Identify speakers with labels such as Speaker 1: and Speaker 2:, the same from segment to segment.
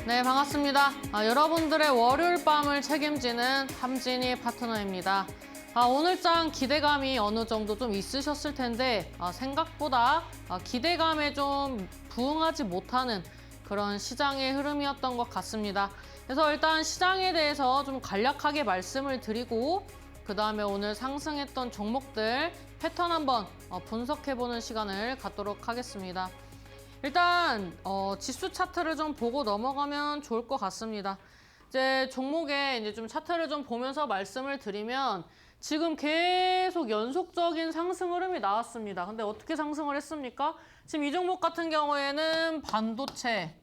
Speaker 1: 네, 반갑습니다. 여러분들의 월요일 밤을 책임지는 함진희 파트너입니다. 오늘장 기대감이 어느 정도 좀 있으셨을 텐데 생각보다 기대감에 좀 부응하지 못하는 그런 시장의 흐름이었던 것 같습니다. 그래서 일단 시장에 대해서 좀 간략하게 말씀을 드리고 그 다음에 오늘 상승했던 종목들 패턴 한번 분석해보는 시간을 갖도록 하겠습니다. 일단 지수 차트를 좀 보고 넘어가면 좋을 것 같습니다. 이제 종목에 이제 좀 차트를 좀 보면서 말씀을 드리면 지금 계속 연속적인 상승 흐름이 나왔습니다. 근데 어떻게 상승을 했습니까? 지금 이 종목 같은 경우에는 반도체,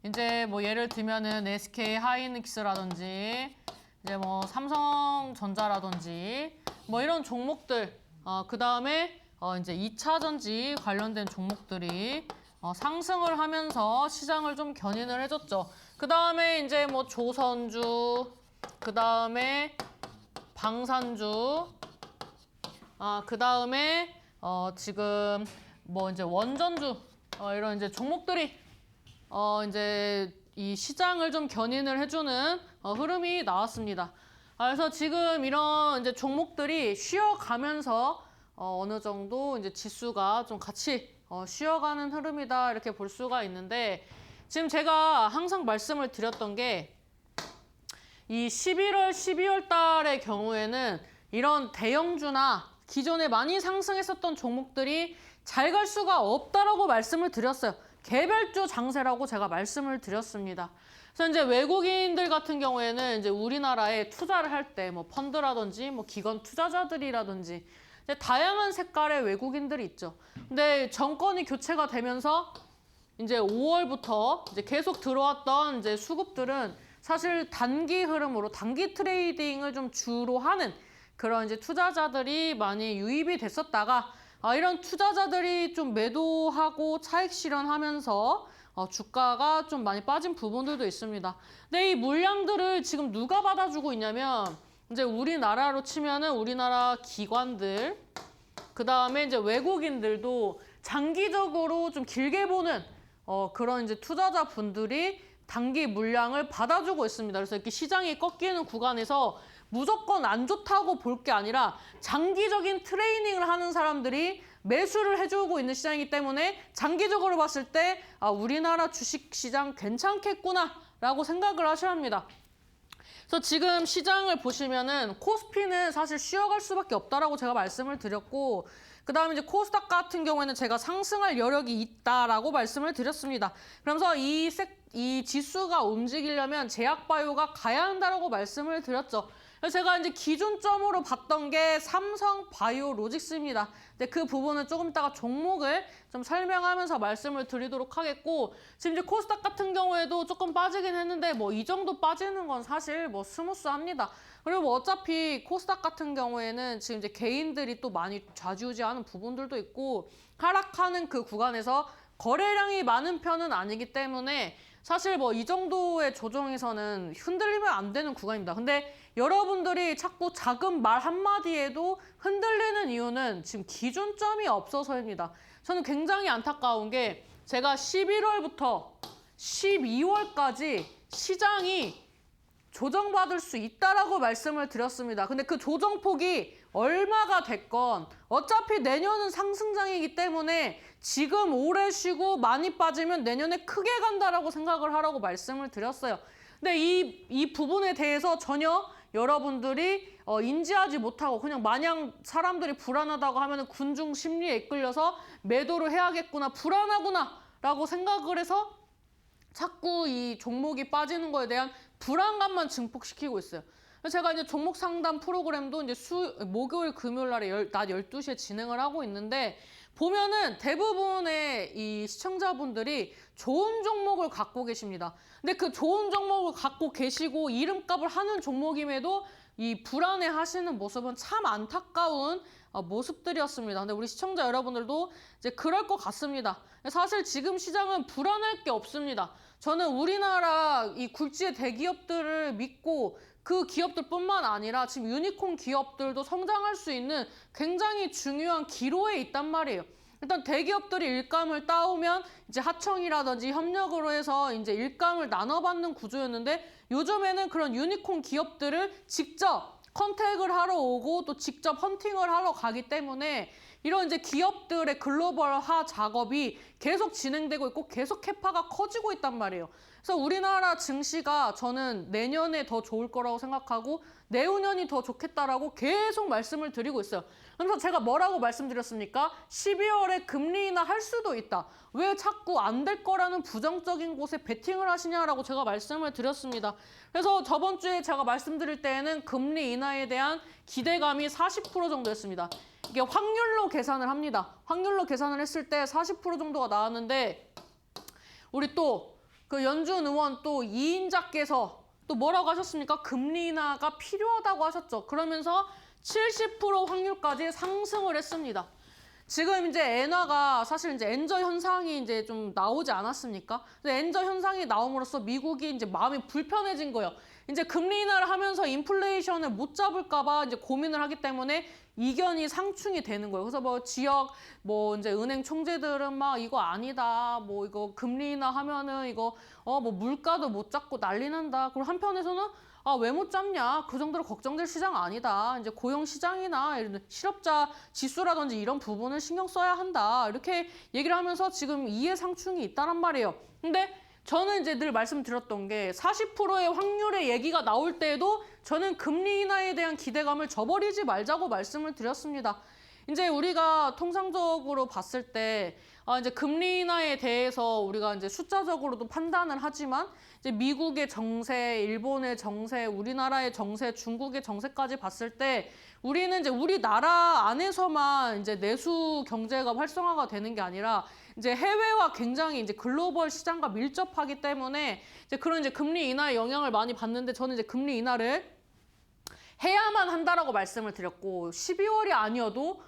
Speaker 1: 이제 뭐 예를 들면은 SK 하이닉스라든지 이제 뭐 삼성전자라든지 뭐 이런 종목들, 그 다음에 이제 2차 전지 관련된 종목들이 상승을 하면서 시장을 좀 견인을 해줬죠. 그 다음에 이제 뭐 조선주, 그 다음에 방산주, 그 다음에 지금 뭐 이제 원전주, 이런 이제 종목들이 이제 이 시장을 좀 견인을 해주는 흐름이 나왔습니다. 그래서 지금 이런 이제 종목들이 쉬어가면서 어느 정도 이제 지수가 좀 같이 쉬어가는 흐름이다 이렇게 볼 수가 있는데, 지금 제가 항상 말씀을 드렸던 게 이 11월, 12월 달의 경우에는 이런 대형주나 기존에 많이 상승했었던 종목들이 잘 갈 수가 없다라고 말씀을 드렸어요. 개별주 장세라고 제가 말씀을 드렸습니다. 그래서 이제 외국인들 같은 경우에는 이제 우리나라에 투자를 할 때 뭐 펀드라든지 뭐 기관 투자자들이라든지 이제 다양한 색깔의 외국인들이 있죠. 근데 정권이 교체가 되면서 이제 5월부터 이제 계속 들어왔던 이제 수급들은 사실 단기 흐름으로 단기 트레이딩을 좀 주로 하는 그런 이제 투자자들이 많이 유입이 됐었다가 이런 투자자들이 좀 매도하고 차익 실현하면서 주가가 좀 많이 빠진 부분들도 있습니다. 근데 이 물량들을 지금 누가 받아주고 있냐면 이제 우리나라로 치면은 우리나라 기관들, 그 다음에 이제 외국인들도 장기적으로 좀 길게 보는 그런 이제 투자자분들이 단기 물량을 받아주고 있습니다. 그래서 이렇게 시장이 꺾이는 구간에서 무조건 안 좋다고 볼 게 아니라 장기적인 트레이닝을 하는 사람들이 매수를 해주고 있는 시장이기 때문에 장기적으로 봤을 때 우리나라 주식시장 괜찮겠구나 라고 생각을 하셔야 합니다. 그래서 지금 시장을 보시면은 코스피는 사실 쉬어갈 수밖에 없다라고 제가 말씀을 드렸고, 그 다음에 이제 코스닥 같은 경우에는 제가 상승할 여력이 있다라고 말씀을 드렸습니다. 그러면서 이 지수가 움직이려면 제약바이오가 가야 한다라고 말씀을 드렸죠. 그래서 제가 이제 기준점으로 봤던 게 삼성바이오로직스입니다. 근데 그 부분은 조금 이따가 종목을 좀 설명하면서 말씀을 드리도록 하겠고, 지금 이제 코스닥 같은 경우에도 조금 빠지긴 했는데 뭐 이 정도 빠지는 건 사실 뭐 스무스합니다. 그리고 뭐 어차피 코스닥 같은 경우에는 지금 이제 개인들이 또 많이 좌지우지하는 부분들도 있고 하락하는 그 구간에서 거래량이 많은 편은 아니기 때문에 사실 뭐 이 정도의 조정에서는 흔들리면 안 되는 구간입니다. 근데 여러분들이 자꾸 작은 말 한마디에도 흔들리는 이유는 지금 기준점이 없어서입니다. 저는 굉장히 안타까운 게 제가 11월부터 12월까지 시장이 조정받을 수 있다라고 말씀을 드렸습니다. 근데 그 조정폭이 얼마가 됐건 어차피 내년은 상승장이기 때문에 지금 오래 쉬고 많이 빠지면 내년에 크게 간다라고 생각을 하라고 말씀을 드렸어요. 근데 이 부분에 대해서 전혀 여러분들이 인지하지 못하고 그냥 마냥 사람들이 불안하다고 하면 군중 심리에 이끌려서 매도를 해야겠구나, 불안하구나 라고 생각을 해서 자꾸 이 종목이 빠지는 거에 대한 불안감만 증폭시키고 있어요. 그래서 제가 이제 종목 상담 프로그램도 이제 목요일, 금요일 날에 낮 12시에 진행을 하고 있는데, 보면은 대부분의 이 시청자분들이 좋은 종목을 갖고 계십니다. 근데 그 좋은 종목을 갖고 계시고 이름값을 하는 종목임에도 이 불안해 하시는 모습은 참 안타까운 모습들이었습니다. 근데 우리 시청자 여러분들도 이제 그럴 것 같습니다. 사실 지금 시장은 불안할 게 없습니다. 저는 우리나라 이 굴지의 대기업들을 믿고 그 기업들뿐만 아니라 지금 유니콘 기업들도 성장할 수 있는 굉장히 중요한 기로에 있단 말이에요. 일단 대기업들이 일감을 따오면 이제 하청이라든지 협력으로 해서 이제 일감을 나눠받는 구조였는데 요즘에는 그런 유니콘 기업들을 직접 컨택을 하러 오고 또 직접 헌팅을 하러 가기 때문에 이런 이제 기업들의 글로벌화 작업이 계속 진행되고 있고 계속 캐파가 커지고 있단 말이에요. 그래서 우리나라 증시가 저는 내년에 더 좋을 거라고 생각하고 내후년이 더 좋겠다라고 계속 말씀을 드리고 있어요. 그래서 제가 뭐라고 말씀드렸습니까? 12월에 금리 인하 할 수도 있다. 왜 자꾸 안 될 거라는 부정적인 곳에 베팅을 하시냐라고 제가 말씀을 드렸습니다. 그래서 저번 주에 제가 말씀드릴 때에는 금리 인하에 대한 기대감이 40% 정도였습니다. 이게 확률로 계산을 합니다. 확률로 계산을 했을 때 40% 정도가 나왔는데 우리 또 그 연준 의원 또 이인자께서 또 뭐라고 하셨습니까? 금리 인하가 필요하다고 하셨죠. 그러면서 70% 확률까지 상승을 했습니다. 지금 이제 엔화가 사실 이제 엔저 현상이 이제 좀 나오지 않았습니까? 근데 엔저 현상이 나옴으로써 미국이 이제 마음이 불편해진 거예요. 이제 금리 인하를 하면서 인플레이션을 못 잡을까봐 이제 고민을 하기 때문에 이견이 상충이 되는 거예요. 그래서 뭐 지역 뭐 이제 은행 총재들은 막 이거 아니다. 뭐 이거 금리 인하 하면은 이거 뭐 물가도 못 잡고 난리 난다. 그리고 한편에서는 왜 못 잡냐? 그 정도로 걱정될 시장 아니다. 이제 고용 시장이나 이런 실업자 지수라든지 이런 부분을 신경 써야 한다. 이렇게 얘기를 하면서 지금 이해상충이 있다란 말이에요. 근데 저는 이제 늘 말씀드렸던 게 40%의 확률의 얘기가 나올 때에도 저는 금리 인하에 대한 기대감을 저버리지 말자고 말씀을 드렸습니다. 이제 우리가 통상적으로 봤을 때 이제 금리 인하에 대해서 우리가 이제 숫자적으로도 판단을 하지만 이제 미국의 정세, 일본의 정세, 우리나라의 정세, 중국의 정세까지 봤을 때 우리는 이제 우리나라 안에서만 이제 내수 경제가 활성화가 되는 게 아니라 이제 해외와 굉장히 이제 글로벌 시장과 밀접하기 때문에 이제 그런 이제 금리 인하의 영향을 많이 받는데 저는 이제 금리 인하를 해야만 한다라고 말씀을 드렸고 12월이 아니어도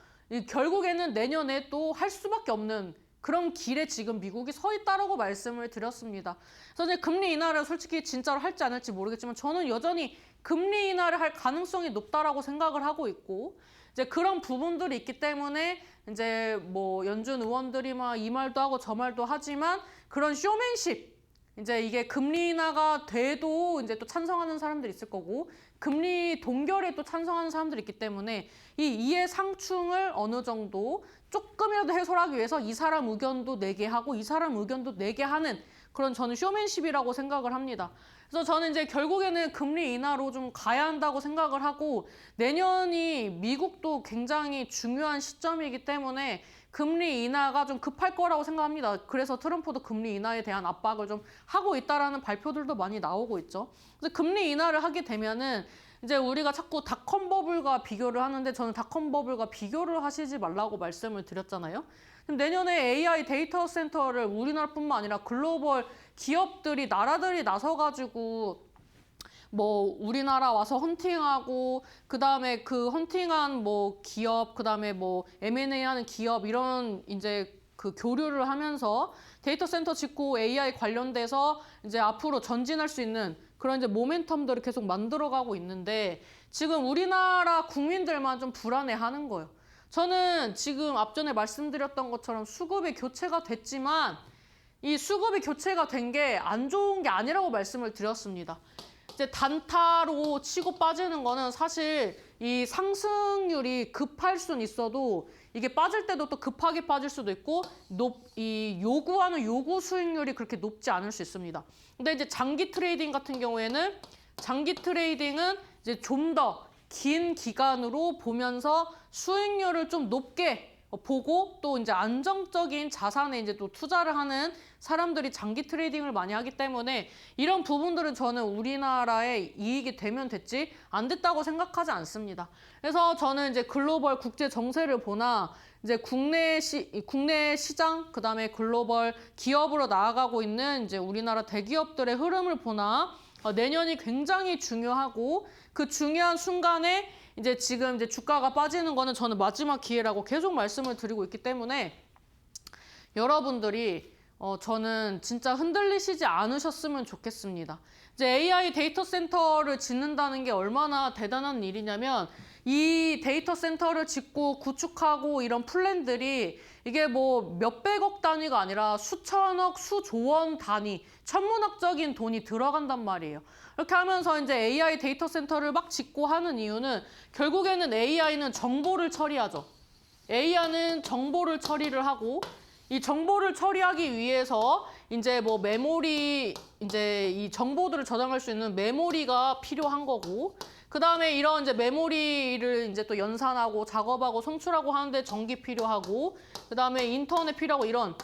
Speaker 1: 결국에는 내년에 또 할 수밖에 없는 그런 길에 지금 미국이 서 있다라고 말씀을 드렸습니다. 그래서 이제 금리 인하를 솔직히 진짜로 할지 안 할지 모르겠지만 저는 여전히 금리 인하를 할 가능성이 높다라고 생각을 하고 있고 이제 그런 부분들이 있기 때문에 이제 뭐 연준 의원들이 막 이 말도 하고 저 말도 하지만 그런 쇼맨십 이제 이게 금리 인하가 돼도 이제 또 찬성하는 사람들이 있을 거고 금리 동결에 또 찬성하는 사람들이 있기 때문에 이 이해 상충을 어느 정도 조금이라도 해소하기 위해서 이 사람 의견도 내게 하고 이 사람 의견도 내게 하는 그런 저는 쇼맨십이라고 생각을 합니다. 그래서 저는 이제 결국에는 금리 인하로 좀 가야 한다고 생각을 하고 내년이 미국도 굉장히 중요한 시점이기 때문에 금리 인하가 좀 급할 거라고 생각합니다. 그래서 트럼프도 금리 인하에 대한 압박을 좀 하고 있다라는 발표들도 많이 나오고 있죠. 그래서 금리 인하를 하게 되면은 이제 우리가 자꾸 닷컴 버블과 비교를 하는데 저는 닷컴 버블과 비교를 하시지 말라고 말씀을 드렸잖아요. 내년에 AI 데이터 센터를 우리나라뿐만 아니라 글로벌 기업들이 나라들이 나서가지고 뭐 우리나라 와서 헌팅하고 그다음에 그 헌팅한 뭐 기업 그다음에 뭐 M&A 하는 기업 이런 이제 그 교류를 하면서 데이터 센터 짓고 AI 관련돼서 이제 앞으로 전진할 수 있는 그런 이제 모멘텀들을 계속 만들어가고 있는데 지금 우리나라 국민들만 좀 불안해하는 거예요. 저는 지금 앞전에 말씀드렸던 것처럼 수급이 교체가 됐지만 이 수급이 교체가 된 게 안 좋은 게 아니라고 말씀을 드렸습니다. 이제 단타로 치고 빠지는 거는 사실 이 상승률이 급할 수는 있어도 이게 빠질 때도 또 급하게 빠질 수도 있고 이 요구하는 요구 수익률이 그렇게 높지 않을 수 있습니다. 근데 이제 장기 트레이딩 같은 경우에는 장기 트레이딩은 이제 좀 더 긴 기간으로 보면서 수익률을 좀 높게 보고 또 이제 안정적인 자산에 이제 또 투자를 하는 사람들이 장기 트레이딩을 많이 하기 때문에 이런 부분들은 저는 우리나라에 이익이 되면 됐지 안 됐다고 생각하지 않습니다. 그래서 저는 이제 글로벌 국제 정세를 보나 이제 국내 시장 그다음에 글로벌 기업으로 나아가고 있는 이제 우리나라 대기업들의 흐름을 보나 내년이 굉장히 중요하고 그 중요한 순간에 이제 지금 이제 주가가 빠지는 거는 저는 마지막 기회라고 계속 말씀을 드리고 있기 때문에 여러분들이 저는 진짜 흔들리시지 않으셨으면 좋겠습니다. 이제 AI 데이터 센터를 짓는다는 게 얼마나 대단한 일이냐면 이 데이터 센터를 짓고 구축하고 이런 플랜들이 이게 뭐 몇백억 단위가 아니라 수천억, 수조원 단위, 천문학적인 돈이 들어간단 말이에요. 이렇게 하면서 이제 AI 데이터 센터를 막 짓고 하는 이유는 결국에는 AI는 정보를 처리하죠. AI는 정보를 처리를 하고 이 정보를 처리하기 위해서 이제 뭐 메모리, 이제 이 정보들을 저장할 수 있는 메모리가 필요한 거고, 그 다음에 이런 이제 메모리를 이제 또 연산하고 작업하고 송출하고 하는데 전기 필요하고, 그 다음에 인터넷 필요하고 이런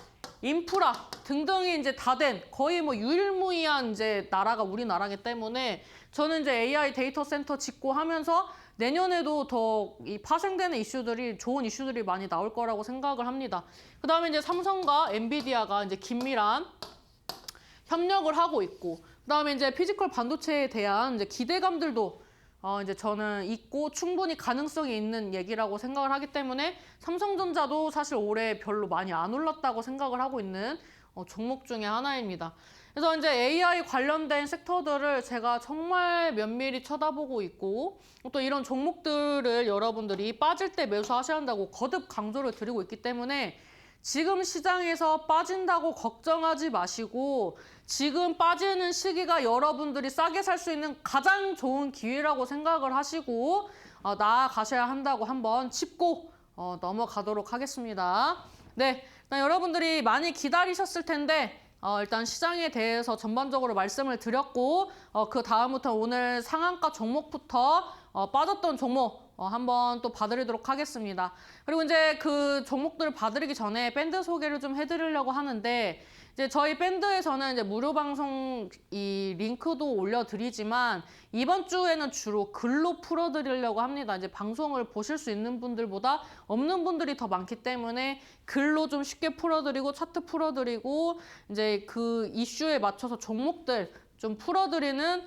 Speaker 1: 인프라 등등이 이제 다 된 거의 뭐 유일무이한 이제 나라가 우리나라이기 때문에 저는 이제 AI 데이터 센터 짓고 하면서 내년에도 더 이 파생되는 이슈들이 좋은 이슈들이 많이 나올 거라고 생각을 합니다. 그 다음에 이제 삼성과 엔비디아가 이제 긴밀한 협력을 하고 있고, 그 다음에 이제 피지컬 반도체에 대한 이제 기대감들도 이제 저는 있고 충분히 가능성이 있는 얘기라고 생각을 하기 때문에 삼성전자도 사실 올해 별로 많이 안 올랐다고 생각을 하고 있는 종목 중에 하나입니다. 그래서 이제 AI 관련된 섹터들을 제가 정말 면밀히 쳐다보고 있고 또 이런 종목들을 여러분들이 빠질 때 매수하셔야 한다고 거듭 강조를 드리고 있기 때문에 지금 시장에서 빠진다고 걱정하지 마시고 지금 빠지는 시기가 여러분들이 싸게 살 수 있는 가장 좋은 기회라고 생각을 하시고 나아가셔야 한다고 한번 짚고 넘어가도록 하겠습니다. 네, 일단 여러분들이 많이 기다리셨을 텐데 일단 시장에 대해서 전반적으로 말씀을 드렸고 그 다음부터 오늘 상한가 종목부터 빠졌던 종목 한번 또 봐드리도록 하겠습니다. 그리고 이제 그 종목들을 봐드리기 전에 밴드 소개를 좀 해드리려고 하는데 이제 저희 밴드에서는 이제 무료 방송 이 링크도 올려드리지만 이번 주에는 주로 글로 풀어드리려고 합니다. 이제 방송을 보실 수 있는 분들보다 없는 분들이 더 많기 때문에 글로 좀 쉽게 풀어드리고 차트 풀어드리고 이제 그 이슈에 맞춰서 종목들 좀 풀어드리는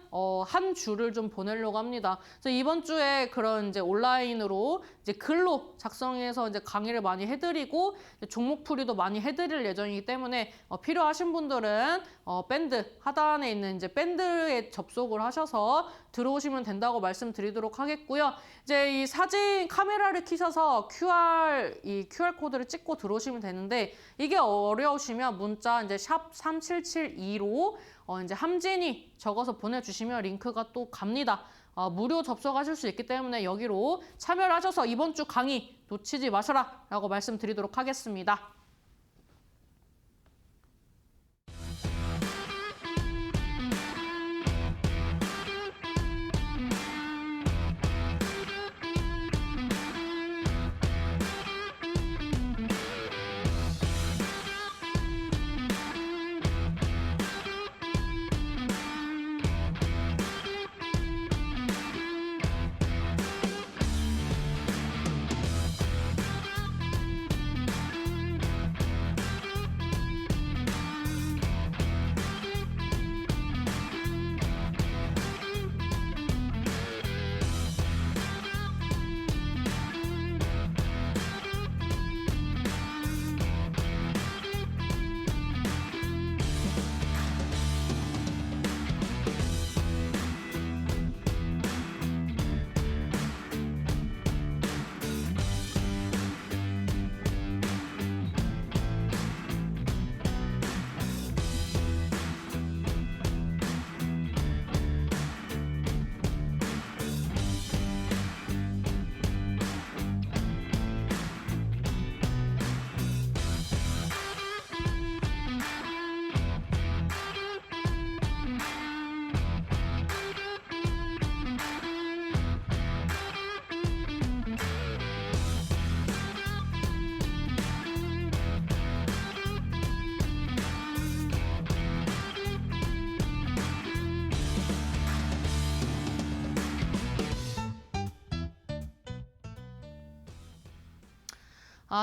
Speaker 1: 한 주를 좀 보내려고 합니다. 그래서 이번 주에 그런 이제 온라인으로 이제 글로 작성해서 이제 강의를 많이 해드리고 종목 풀이도 많이 해드릴 예정이기 때문에 필요하신 분들은 밴드 하단에 있는 이제 밴드에 접속을 하셔서 들어오시면 된다고 말씀드리도록 하겠고요. 이제 이 사진 카메라를 켜셔서 QR 코드를 찍고 들어오시면 되는데 이게 어려우시면 문자 이제 샵 3772로 이제 함진이 적어서 보내주시면 링크가 또 갑니다. 무료 접속하실 수 있기 때문에 여기로 참여를 하셔서 이번 주 강의 놓치지 마셔라 라고 말씀드리도록 하겠습니다.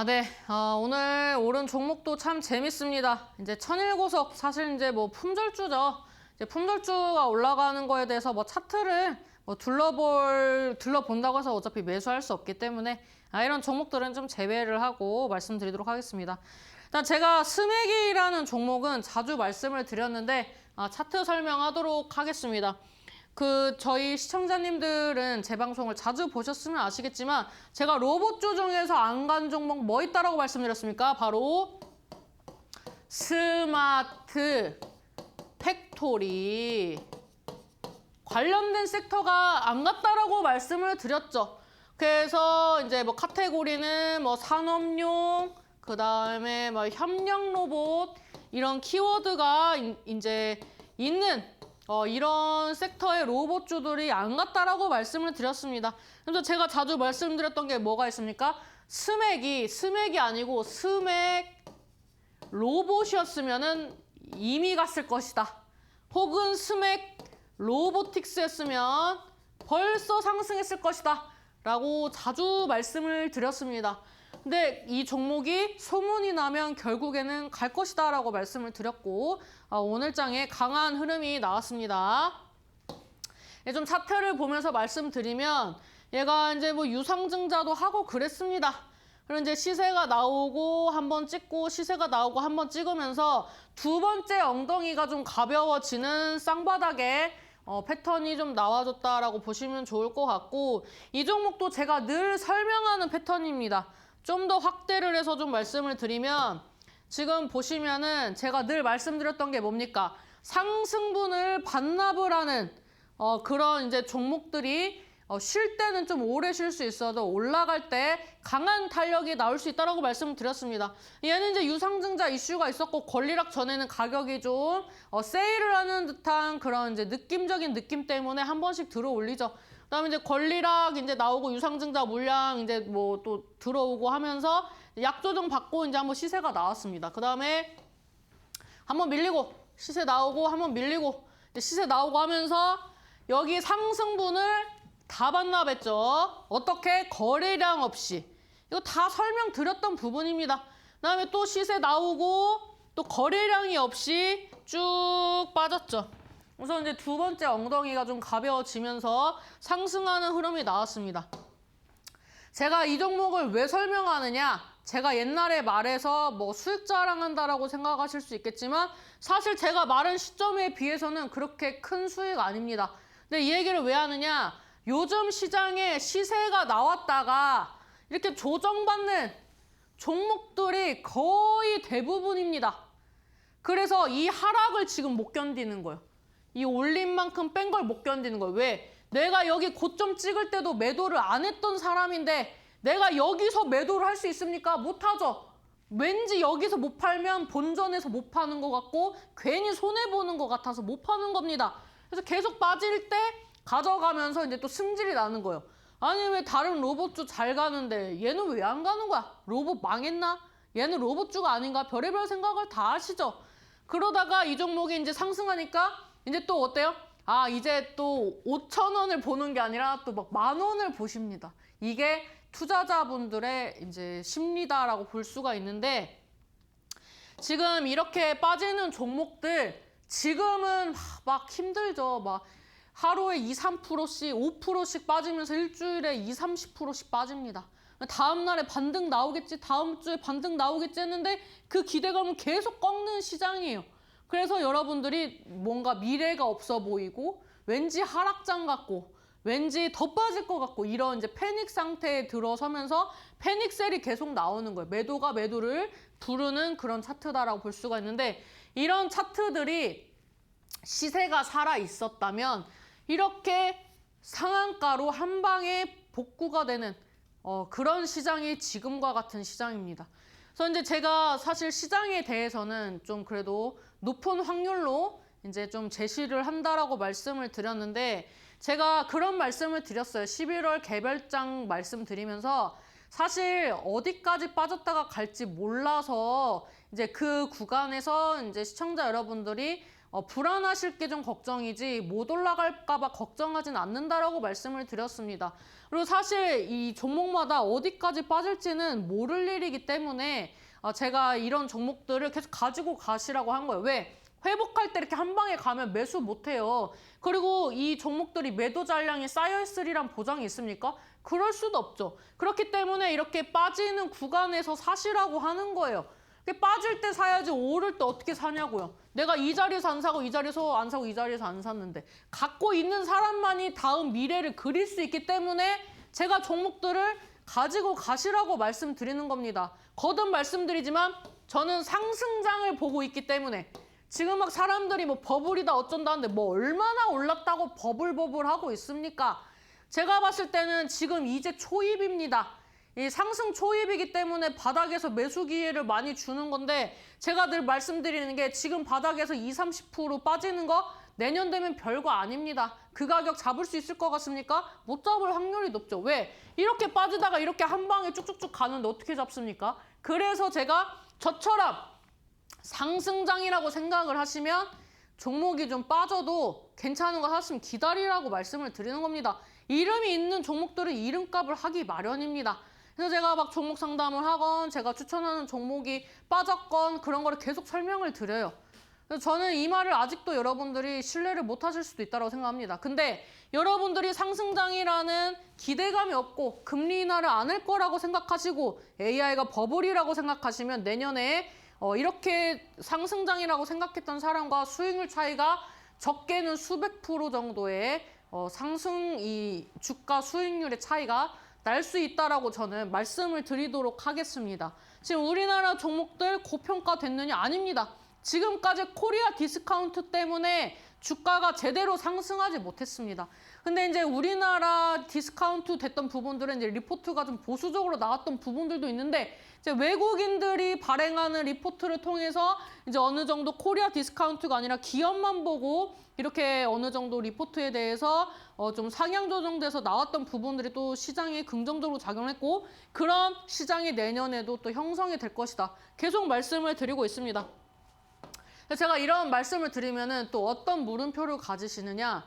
Speaker 1: 네. 오늘 오른 종목도 참 재밌습니다. 이제 천일고속 사실 이제 뭐 품절주죠. 이제 품절주가 올라가는 거에 대해서 뭐 차트를 뭐 둘러본다고 해서 어차피 매수할 수 없기 때문에 이런 종목들은 좀 제외를 하고 말씀드리도록 하겠습니다. 일단 제가 스맥이라는 종목은 자주 말씀을 드렸는데 차트 설명하도록 하겠습니다. 저희 시청자님들은 제 방송을 자주 보셨으면 아시겠지만 제가 로봇주 중에서 안 간 종목 뭐 있다라고 말씀드렸습니까? 바로 스마트 팩토리 관련된 섹터가 안 갔다라고 말씀을 드렸죠. 그래서 이제 뭐 카테고리는 뭐 산업용, 그다음에 뭐 협력 로봇 이런 키워드가 이제 있는 이런 섹터의 로봇주들이 안 갔다라고 말씀을 드렸습니다. 그래서 제가 자주 말씀드렸던 게 뭐가 있습니까? 스맥이 아니고 스맥 로봇이었으면은 이미 갔을 것이다. 혹은 스맥 로보틱스였으면 벌써 상승했을 것이다. 라고 자주 말씀을 드렸습니다. 근데 이 종목이 소문이 나면 결국에는 갈 것이다 라고 말씀을 드렸고 오늘 장에 강한 흐름이 나왔습니다. 좀 차트를 보면서 말씀드리면 얘가 이제 뭐 유상증자도 하고 그랬습니다. 그리고 이제 시세가 나오고 한번 찍고 시세가 나오고 한번 찍으면서 두 번째 엉덩이가 좀 가벼워지는 쌍바닥에 패턴이 좀 나와줬다라고 보시면 좋을 것 같고 이 종목도 제가 늘 설명하는 패턴입니다. 좀 더 확대를 해서 좀 말씀을 드리면 지금 보시면은 제가 늘 말씀드렸던 게 뭡니까? 상승분을 반납을 하는 그런 이제 종목들이 쉴 때는 좀 오래 쉴 수 있어도 올라갈 때 강한 탄력이 나올 수 있다고 말씀을 드렸습니다. 얘는 이제 유상증자 이슈가 있었고 권리락 전에는 가격이 좀 세일을 하는 듯한 그런 이제 느낌적인 느낌 때문에 한 번씩 들어 올리죠. 그다음에 이제 권리락 이제 나오고 유상증자 물량 이제 뭐 또 들어오고 하면서 약조정 받고 이제 한번 시세가 나왔습니다. 그다음에 한번 밀리고 시세 나오고 한번 밀리고 시세 나오고 하면서 여기 상승분을 다 반납했죠. 어떻게? 거래량 없이. 이거 다 설명드렸던 부분입니다. 그다음에 또 시세 나오고 또 거래량이 없이 쭉 빠졌죠. 그래서 이제 두 번째 엉덩이가 좀 가벼워지면서 상승하는 흐름이 나왔습니다. 제가 이 종목을 왜 설명하느냐? 제가 옛날에 말해서 뭐 수익 자랑한다라고 생각하실 수 있겠지만 사실 제가 말한 시점에 비해서는 그렇게 큰 수익 아닙니다. 근데 이 얘기를 왜 하느냐? 요즘 시장에 시세가 나왔다가 이렇게 조정받는 종목들이 거의 대부분입니다. 그래서 이 하락을 지금 못 견디는 거예요. 이 올린 만큼 뺀 걸 못 견디는 거예요. 왜? 내가 여기 고점 찍을 때도 매도를 안 했던 사람인데 내가 여기서 매도를 할 수 있습니까? 못하죠. 왠지 여기서 못 팔면 본전에서 못 파는 것 같고 괜히 손해보는 것 같아서 못 파는 겁니다. 그래서 계속 빠질 때 가져가면서 이제 또 승질이 나는 거예요. 아니 왜 다른 로봇주 잘 가는데 얘는 왜 안 가는 거야? 로봇 망했나? 얘는 로봇주가 아닌가? 별의별 생각을 다 하시죠. 그러다가 이 종목이 이제 상승하니까 이제 또 어때요? 이제 또 5,000원을 보는 게 아니라 또 막 10,000원을 보십니다. 이게 투자자분들의 이제 심리다라고 볼 수가 있는데 지금 이렇게 빠지는 종목들 지금은 막 힘들죠. 막 하루에 2, 3%씩, 5%씩 빠지면서 일주일에 2, 30%씩 빠집니다. 다음 날에 반등 나오겠지, 다음 주에 반등 나오겠지 했는데 그 기대감은 계속 꺾는 시장이에요. 그래서 여러분들이 뭔가 미래가 없어 보이고 왠지 하락장 같고 왠지 더 빠질 것 같고 이런 이제 패닉 상태에 들어서면서 패닉셀이 계속 나오는 거예요. 매도가 매도를 부르는 그런 차트다라고 볼 수가 있는데 이런 차트들이 시세가 살아 있었다면 이렇게 상한가로 한 방에 복구가 되는 그런 시장이 지금과 같은 시장입니다. 그래서 이제 제가 사실 시장에 대해서는 좀 그래도 높은 확률로 이제 좀 제시를 한다라고 말씀을 드렸는데 제가 그런 말씀을 드렸어요. 11월 개별장 말씀드리면서 사실 어디까지 빠졌다가 갈지 몰라서 이제 그 구간에서 이제 시청자 여러분들이 불안하실 게 좀 걱정이지 못 올라갈까 봐 걱정하진 않는다라고 말씀을 드렸습니다. 그리고 사실 이 종목마다 어디까지 빠질지는 모를 일이기 때문에 제가 이런 종목들을 계속 가지고 가시라고 한 거예요. 왜? 회복할 때 이렇게 한 방에 가면 매수 못해요. 그리고 이 종목들이 매도 잔량이 쌓여있으리란 보장이 있습니까? 그럴 수도 없죠. 그렇기 때문에 이렇게 빠지는 구간에서 사시라고 하는 거예요. 빠질 때 사야지 오를 때 어떻게 사냐고요. 내가 이 자리에서 안 사고 이 자리에서 안 사고 이 자리에서 안 샀는데 갖고 있는 사람만이 다음 미래를 그릴 수 있기 때문에 제가 종목들을 가지고 가시라고 말씀드리는 겁니다. 거듭 말씀드리지만 저는 상승장을 보고 있기 때문에 지금 막 사람들이 뭐 버블이다 어쩐다 하는데 뭐 얼마나 올랐다고 버블 하고 있습니까? 제가 봤을 때는 지금 이제 초입입니다. 이 상승 초입이기 때문에 바닥에서 매수 기회를 많이 주는 건데 제가 늘 말씀드리는 게 지금 바닥에서 20, 30% 빠지는 거 내년 되면 별거 아닙니다. 그 가격 잡을 수 있을 것 같습니까? 못 잡을 확률이 높죠. 왜? 이렇게 빠지다가 이렇게 한 방에 쭉쭉쭉 가는데 어떻게 잡습니까? 그래서 제가 저처럼 상승장이라고 생각을 하시면 종목이 좀 빠져도 괜찮은 거 하시면 기다리라고 말씀을 드리는 겁니다. 이름이 있는 종목들은 이름값을 하기 마련입니다. 그래서 제가 막 종목 상담을 하건 제가 추천하는 종목이 빠졌건 그런 거를 계속 설명을 드려요. 그래서 저는 이 말을 아직도 여러분들이 신뢰를 못 하실 수도 있다고 생각합니다. 근데 여러분들이 상승장이라는 기대감이 없고 금리 인하를 안 할 거라고 생각하시고 AI가 버블이라고 생각하시면 내년에 이렇게 상승장이라고 생각했던 사람과 수익률 차이가 적게는 수백 프로 정도의 상승 이 주가 수익률의 차이가 날 수 있다라고 저는 말씀을 드리도록 하겠습니다. 지금 우리나라 종목들 고평가됐느냐? 아닙니다. 지금까지 코리아 디스카운트 때문에 주가가 제대로 상승하지 못했습니다. 근데 이제 우리나라 디스카운트 됐던 부분들은 이제 리포트가 좀 보수적으로 나왔던 부분들도 있는데 이제 외국인들이 발행하는 리포트를 통해서 이제 어느 정도 코리아 디스카운트가 아니라 기업만 보고 이렇게 어느 정도 리포트에 대해서 좀 상향 조정돼서 나왔던 부분들이 또 시장에 긍정적으로 작용했고 그런 시장이 내년에도 또 형성이 될 것이다. 계속 말씀을 드리고 있습니다. 제가 이런 말씀을 드리면은 또 어떤 물음표를 가지시느냐.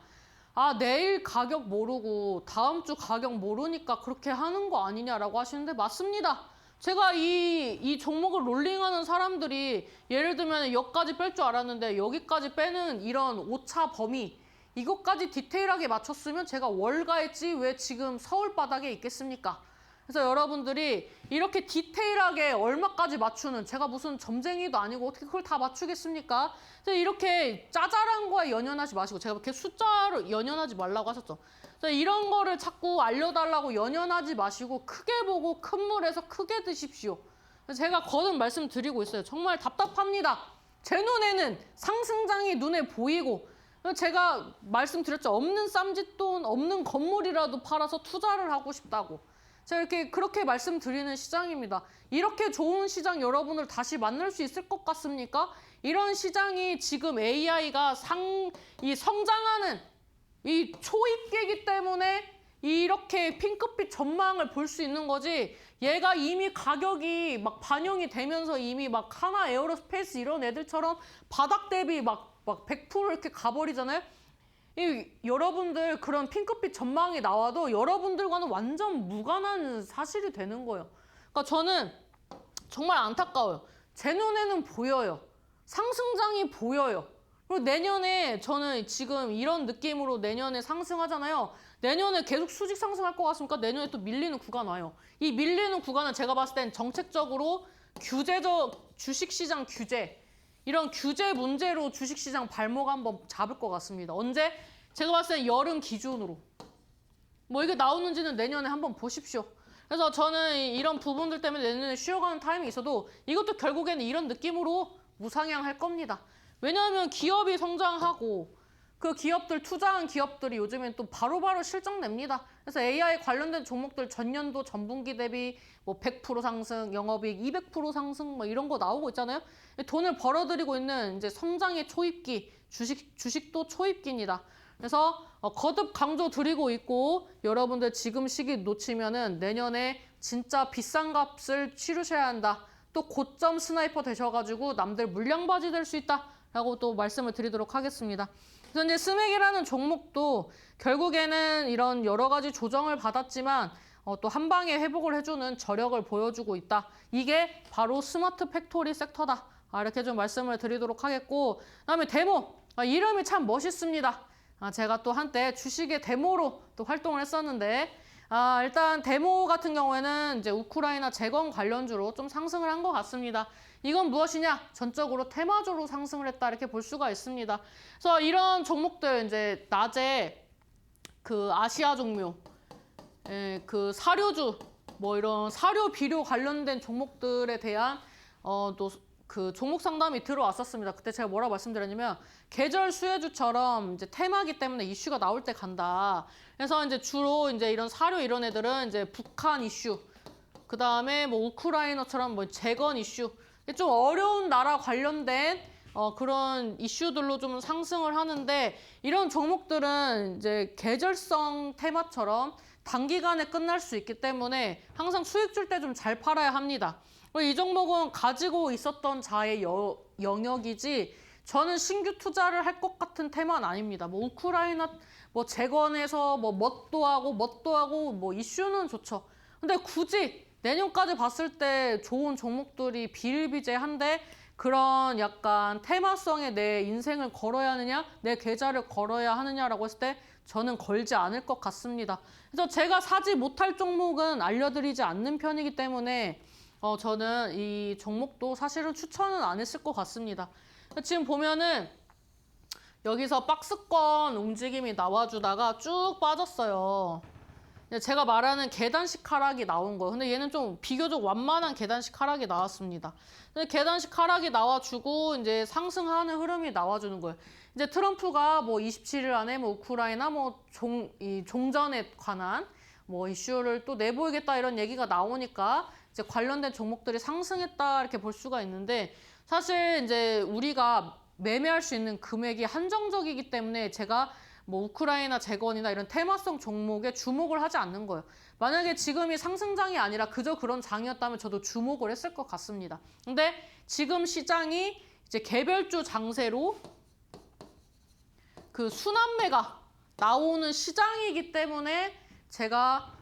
Speaker 1: 아, 내일 가격 모르고 다음 주 가격 모르니까 그렇게 하는 거 아니냐라고 하시는데 맞습니다. 제가 이 종목을 롤링하는 사람들이 예를 들면 여기까지 뺄 줄 알았는데 여기까지 빼는 이런 오차 범위 이것까지 디테일하게 맞췄으면 제가 월가했지 왜 지금 서울 바닥에 있겠습니까? 그래서 여러분들이 이렇게 디테일하게 얼마까지 맞추는 제가 무슨 점쟁이도 아니고 어떻게 그걸 다 맞추겠습니까? 그래서 이렇게 짜잘한 거에 연연하지 마시고 제가 이렇게 숫자로 연연하지 말라고 하셨죠. 그래서 이런 거를 자꾸 알려달라고 연연하지 마시고 크게 보고 큰 물에서 크게 드십시오. 그래서 제가 거듭 말씀드리고 있어요. 정말 답답합니다. 제 눈에는 상승장이 눈에 보이고 제가 말씀드렸죠. 없는 쌈짓돈, 없는 건물이라도 팔아서 투자를 하고 싶다고. 제가 그렇게 말씀드리는 시장입니다. 이렇게 좋은 시장 여러분을 다시 만날 수 있을 것 같습니까? 이런 시장이 지금 AI가 성장하는 이 초입기이기 때문에 이렇게 핑크빛 전망을 볼 수 있는 거지 얘가 이미 가격이 막 반영이 되면서 이미 막 하나 에어로스페이스 이런 애들처럼 바닥 대비 막 100% 이렇게 가버리잖아요. 여러분들 그런 핑크빛 전망이 나와도 여러분들과는 완전 무관한 사실이 되는 거예요. 그러니까 저는 정말 안타까워요. 제 눈에는 보여요. 상승장이 보여요. 그리고 내년에 저는 지금 이런 느낌으로 내년에 상승하잖아요. 내년에 계속 수직 상승할 것 같습니까? 내년에 또 밀리는 구간 와요. 이 밀리는 구간은 제가 봤을 땐 정책적으로 규제적 주식시장 규제 이런 규제 문제로 주식시장 발목 한번 잡을 것 같습니다. 언제? 제가 봤을 땐 여름 기준으로. 뭐 이게 나오는지는 내년에 한번 보십시오. 그래서 저는 이런 부분들 때문에 내년에 쉬어가는 타임이 있어도 이것도 결국에는 이런 느낌으로 무상향할 겁니다. 왜냐하면 기업이 성장하고 그 기업들 투자한 기업들이 요즘엔 또 바로바로 실적 냅니다. 그래서 AI 관련된 종목들 전년도 전분기 대비 뭐 100% 상승, 영업이익 200% 상승 뭐 이런 거 나오고 있잖아요. 돈을 벌어들이고 있는 이제 성장의 초입기, 주식도 초입기입니다. 그래서 거듭 강조 드리고 있고 여러분들 지금 시기 놓치면은 내년에 진짜 비싼 값을 치르셔야 한다. 또 고점 스나이퍼 되셔가지고 남들 물량바지 될 수 있다라고 또 말씀을 드리도록 하겠습니다. 그래서 이제 스맥이라는 종목도 결국에는 이런 여러 가지 조정을 받았지만 또 한 방에 회복을 해주는 저력을 보여주고 있다. 이게 바로 스마트 팩토리 섹터다. 이렇게 좀 말씀을 드리도록 하겠고 그다음에 데모. 이름이 참 멋있습니다. 제가 또 한때 주식의 데모로 또 활동을 했었는데 일단 데모 같은 경우에는 이제 우크라이나 재건 관련주로 좀 상승을 한 것 같습니다. 이건 무엇이냐? 전적으로 테마주로 상승을 했다 이렇게 볼 수가 있습니다. 그래서 이런 종목들 이제 낮에 그 아시아 종묘, 그 사료주, 뭐 이런 사료 비료 관련된 종목들에 대한 또 그 종목 상담이 들어왔었습니다. 그때 제가 뭐라고 말씀드렸냐면 계절 수혜주처럼 이제 테마기 때문에 이슈가 나올 때 간다. 그래서 이제 주로 이제 이런 사료 이런 애들은 이제 북한 이슈, 그 다음에 뭐 우크라이나처럼 뭐 재건 이슈, 좀 어려운 나라 관련된 그런 이슈들로 좀 상승을 하는데 이런 종목들은 이제 계절성 테마처럼 단기간에 끝날 수 있기 때문에 항상 수익 줄 때 좀 잘 팔아야 합니다. 이 종목은 가지고 있었던 자의 영역이지 저는 신규 투자를 할 것 같은 테마는 아닙니다. 뭐 우크라이나 뭐 재건해서 뭐 뭣도 하고 뭐 이슈는 좋죠. 근데 굳이 내년까지 봤을 때 좋은 종목들이 비일비재한데 그런 약간 테마성에 내 인생을 걸어야 하느냐, 내 계좌를 걸어야 하느냐라고 했을 때 저는 걸지 않을 것 같습니다. 그래서 제가 사지 못할 종목은 알려드리지 않는 편이기 때문에 저는 이 종목도 사실은 추천은 안 했을 것 같습니다. 지금 보면은 여기서 박스권 움직임이 나와주다가 쭉 빠졌어요. 제가 말하는 계단식 하락이 나온 거예요. 근데 얘는 좀 비교적 완만한 계단식 하락이 나왔습니다. 근데 계단식 하락이 나와주고 이제 상승하는 흐름이 나와주는 거예요. 이제 트럼프가 뭐 27일 안에 뭐 우크라이나 뭐 종전에 관한 뭐 이슈를 또 내보이겠다 이런 얘기가 나오니까 이제 관련된 종목들이 상승했다 이렇게 볼 수가 있는데 사실 이제 우리가 매매할 수 있는 금액이 한정적이기 때문에 제가 뭐 우크라이나 재건이나 이런 테마성 종목에 주목을 하지 않는 거예요. 만약에 지금이 상승장이 아니라 그저 그런 장이었다면 저도 주목을 했을 것 같습니다. 근데 지금 시장이 이제 개별주 장세로 그 순환매가 나오는 시장이기 때문에 제가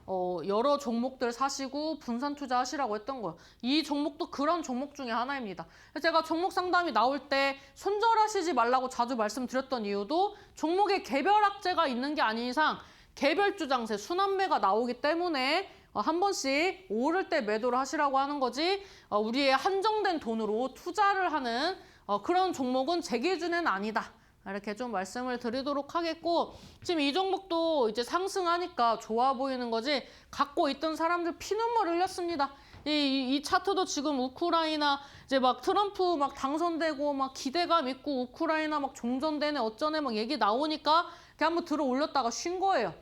Speaker 1: 여러 종목들 사시고 분산 투자하시라고 했던 거예요. 이 종목도 그런 종목 중에 하나입니다. 제가 종목 상담이 나올 때 손절하시지 말라고 자주 말씀드렸던 이유도 종목에 개별 악재가 있는 게 아닌 이상 개별주 장세, 순환매가 나오기 때문에 한 번씩 오를 때 매도를 하시라고 하는 거지 우리의 한정된 돈으로 투자를 하는 그런 종목은 제 기준에는 아니다. 이렇게 좀 말씀을 드리도록 하겠고 지금 이 종목도 이제 상승하니까 좋아 보이는 거지 갖고 있던 사람들 피눈물 흘렸습니다. 이 차트도 지금 우크라이나 이제 막 트럼프 막 당선되고 막 기대감 있고 우크라이나 막 종전되네 어쩌네 막 얘기 나오니까 그냥 한번 들어 올렸다가 쉰 거예요.